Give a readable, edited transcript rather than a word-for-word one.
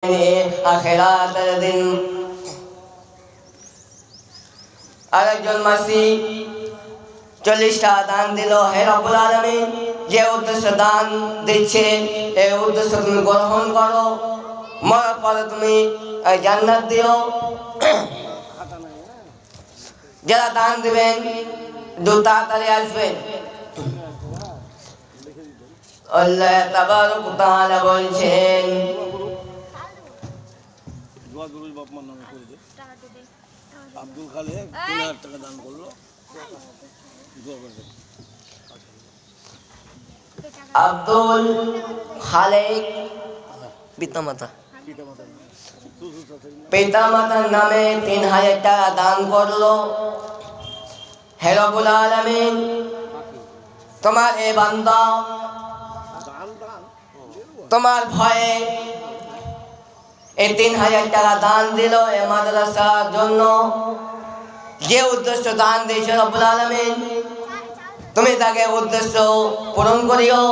আখিরাতের দিন আরেকজন মাসি 40টা দান দিল। হে রব্বুল আলামিন, যে উদ্দেশ্য দান দিচ্ছে এই উদ্দেশ্য তুমি গ্রহণ করো, মরার পরে তুমি জান্নাত দিও। যারা দান দিবেন তাড়াতাড়ি আসবেন। আল্লাহ তাবারক ওয়া তাআলা বলছেন, আব্দুল খালেক 3000 টাকা দান করলো। আব্দুল খালেক পিতামাতার নামে 3000 টাকা দান করলো। হে রব্বুল আলামিন, তোমার এই বান্দা তোমার ভয়ে এই 3000 টাকা দান দিল এই মাদ্রাসার জন্য। যে উদ্দেশ্য দান দিয়েছে রব্বুল আলামিন, তুমি তাকে উদ্দেশ্য পূরণ করিও।